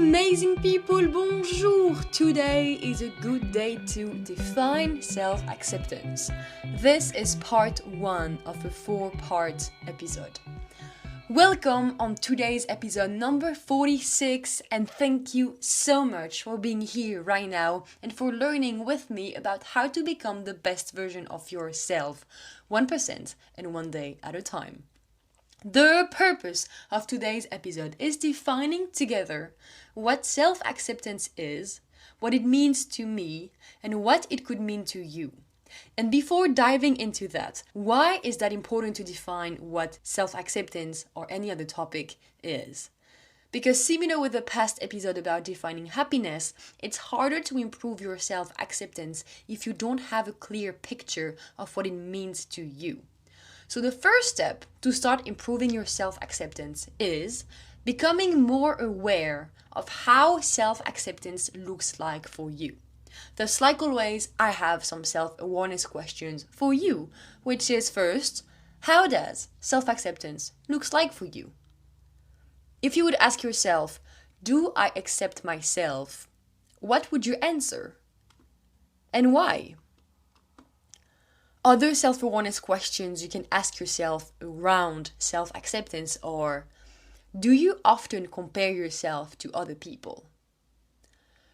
Amazing people, bonjour! Today is a good day to define self-acceptance. This is part 1 of a 4-part episode. Welcome on today's episode number 46, and thank you so much for being here right now and for learning with me about how to become the best version of yourself, 1% and 1 day at a time. The purpose of today's episode is defining together what self-acceptance is, what it means to me, and what it could mean to you. And before diving into that, why is that important to define what self-acceptance or any other topic is? Because similar with the past episode about defining happiness, it's harder to improve your self-acceptance if you don't have a clear picture of what it means to you. So the first step to start improving your self-acceptance is becoming more aware of how self-acceptance looks like for you. Thus, like always, I have some self-awareness questions for you, which is first, how does self-acceptance looks like for you? If you would ask yourself, do I accept myself? What would you answer? And why? Other self-awareness questions you can ask yourself around self-acceptance are, do you often compare yourself to other people?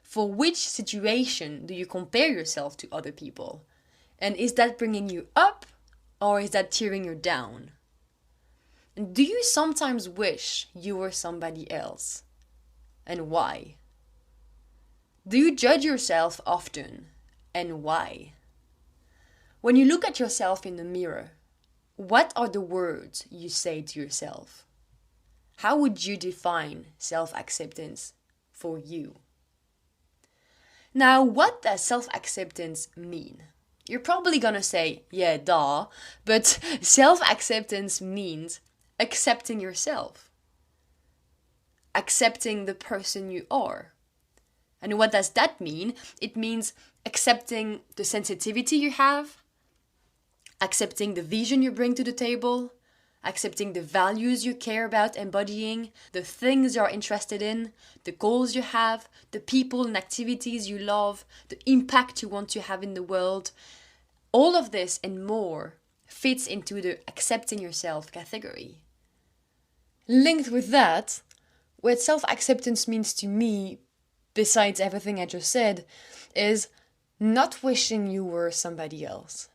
For which situation do you compare yourself to other people? And is that bringing you up or is that tearing you down? And do you sometimes wish you were somebody else? And why? Do you judge yourself often? And why? When you look at yourself in the mirror, what are the words you say to yourself? How would you define self-acceptance for you? Now, what does self-acceptance mean? You're probably gonna say, yeah, duh, but self-acceptance means accepting yourself, accepting the person you are. And what does that mean? It means accepting the sensitivity you have, accepting the vision you bring to the table, accepting the values you care about embodying, the things you're interested in, the goals you have, the people and activities you love, the impact you want to have in the world. All of this and more fits into the accepting yourself category. Linked with that, what self-acceptance means to me, besides everything I just said, is not wishing you were somebody else.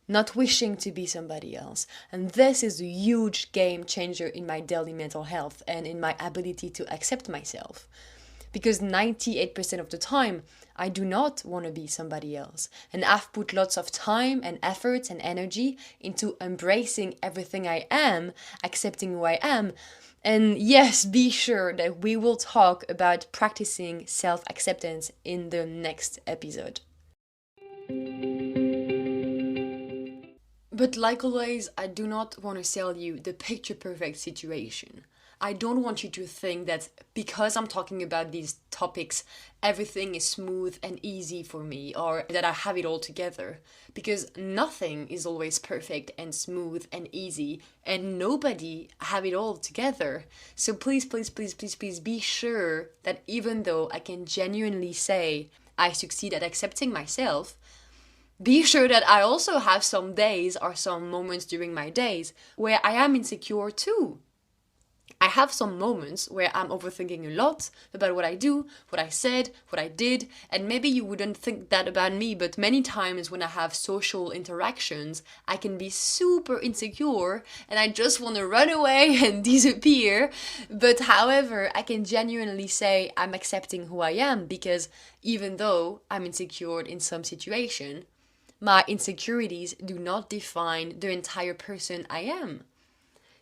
Not wishing to be somebody else. And this is a huge game changer in my daily mental health and in my ability to accept myself. Because 98% of the time, I do not want to be somebody else. And I've put lots of time and effort and energy into embracing everything I am, accepting who I am. And yes, be sure that we will talk about practicing self-acceptance in the next episode. But like always, I do not want to sell you the picture-perfect situation. I don't want you to think that because I'm talking about these topics, everything is smooth and easy for me, or that I have it all together. Because nothing is always perfect and smooth and easy, and nobody have it all together. So please, please, please, please, please be sure that even though I can genuinely say I succeed at accepting myself, be sure that I also have some days or some moments during my days where I am insecure too. I have some moments where I'm overthinking a lot about what I do, what I said, what I did, and maybe you wouldn't think that about me, but many times when I have social interactions, I can be super insecure and I just want to run away and disappear. But however, I can genuinely say I'm accepting who I am because even though I'm insecure in some situation, my insecurities do not define the entire person I am.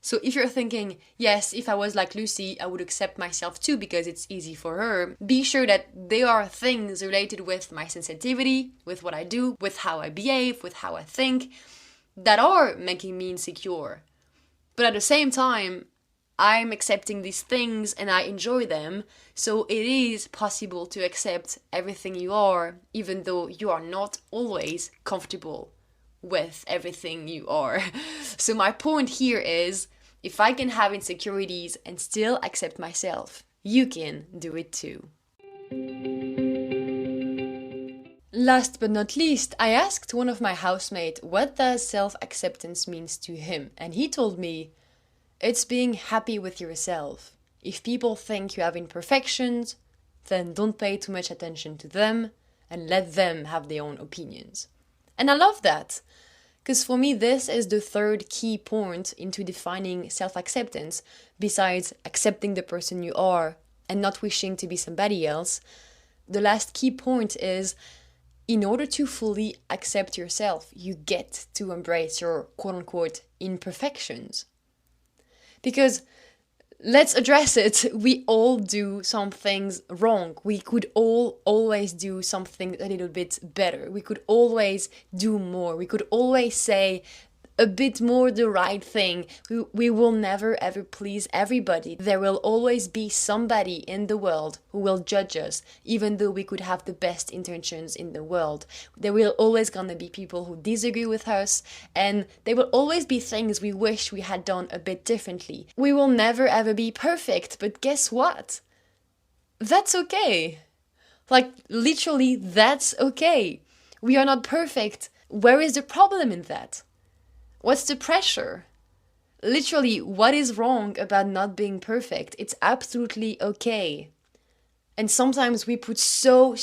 So if you're thinking, yes, if I was like Lucy, I would accept myself too because it's easy for her, be sure that there are things related with my sensitivity, with what I do, with how I behave, with how I think, that are making me insecure. But at the same time, I'm accepting these things and I enjoy them, so it is possible to accept everything you are, even though you are not always comfortable with everything you are. So my point here is, if I can have insecurities and still accept myself, you can do it too. Last but not least, I asked one of my housemates what does self-acceptance means to him, and he told me, it's being happy with yourself. If people think you have imperfections, then don't pay too much attention to them and let them have their own opinions. And I love that, because for me this is the third key point into defining self-acceptance, besides accepting the person you are and not wishing to be somebody else. The last key point is, in order to fully accept yourself, you get to embrace your quote-unquote imperfections. Because, let's address it, we all do some things wrong. We could all always do something a little bit better. We could always do more. We could always say a bit more the right thing. We will never ever please everybody. There will always be somebody in the world who will judge us, even though we could have the best intentions in the world. There will always gonna be people who disagree with us, and there will always be things we wish we had done a bit differently. We will never ever be perfect, but guess what? That's okay. Like, literally, that's okay. We are not perfect. Where is the problem in that? What's the pressure? Literally, what is wrong about not being perfect? It's absolutely okay. And sometimes we put so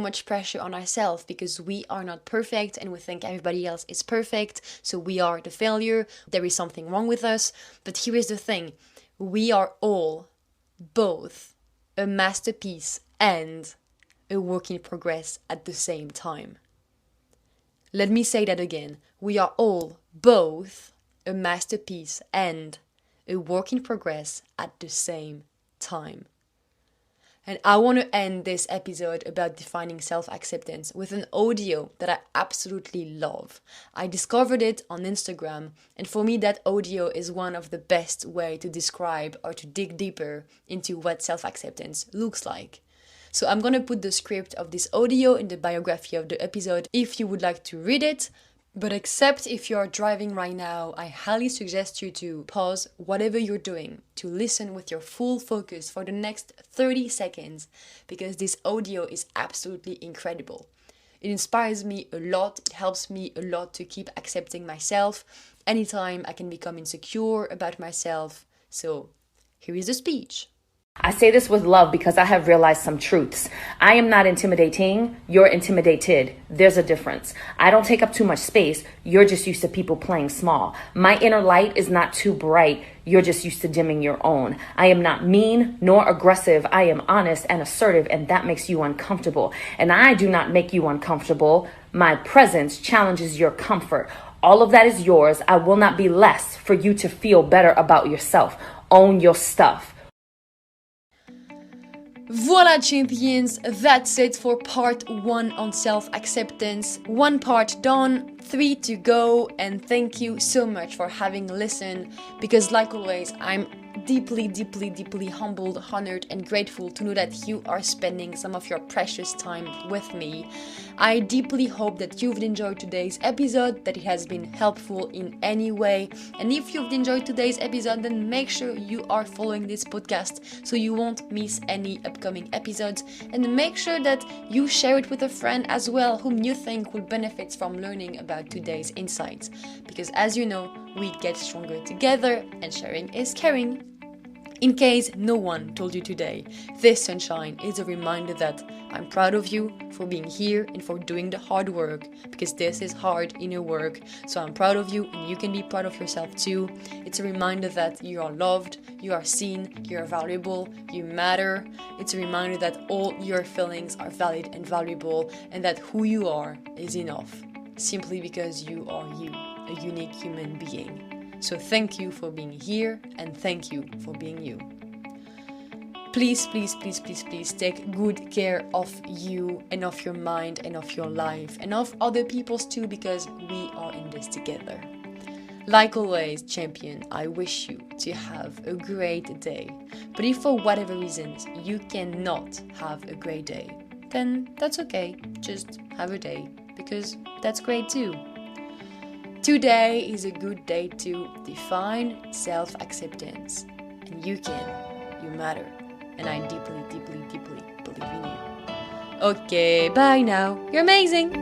much pressure on ourselves because we are not perfect and we think everybody else is perfect, so we are the failure, there is something wrong with us. But here is the thing, we are all both a masterpiece and a work in progress at the same time. Let me say that again. We are all both a masterpiece and a work in progress at the same time. And I want to end this episode about defining self-acceptance with an audio that I absolutely love. I discovered it on Instagram, and for me that audio is one of the best way to describe or to dig deeper into what self-acceptance looks like. So I'm gonna put the script of this audio in the biography of the episode if you would like to read it. But except if you're driving right now, I highly suggest you to pause whatever you're doing to listen with your full focus for the next 30 seconds, because this audio is absolutely incredible. It inspires me a lot, it helps me a lot to keep accepting myself anytime I can become insecure about myself. So here is the speech. I say this with love because I have realized some truths. I am not intimidating. You're intimidated. There's a difference. I don't take up too much space. You're just used to people playing small. My inner light is not too bright. You're just used to dimming your own. I am not mean nor aggressive. I am honest and assertive, and that makes you uncomfortable. And I do not make you uncomfortable. My presence challenges your comfort. All of that is yours. I will not be less for you to feel better about yourself. Own your stuff. Voila, champions, that's it for part 1 on self-acceptance. 1 part done, 3 to go, and thank you so much for having listened, because like always, I'm deeply humbled, honored, and grateful to know that you are spending some of your precious time with me. I deeply hope that you've enjoyed today's episode, that it has been helpful in any way. And if you've enjoyed today's episode, then make sure you are following this podcast so you won't miss any upcoming episodes. And make sure that you share it with a friend as well whom you think will benefit from learning about today's insights. Because as you know, we get stronger together and sharing is caring. In case no one told you today, this sunshine is a reminder that I'm proud of you for being here and for doing the hard work, because this is hard inner work. So I'm proud of you, and you can be proud of yourself too. It's a reminder that you are loved, you are seen, you are valuable, you matter. It's a reminder that all your feelings are valid and valuable, and that who you are is enough, simply because you are you, a unique human being. So thank you for being here, and thank you for being you. Please take good care of you and of your mind and of your life and of other people's too, because we are in this together. Like always, champion, I wish you to have a great day. But if for whatever reasons you cannot have a great day, then that's okay. Just have a day, because that's great too. Today is a good day to define self-acceptance. And you can. You matter. And I deeply, deeply, deeply believe in you. Okay, bye now. You're amazing.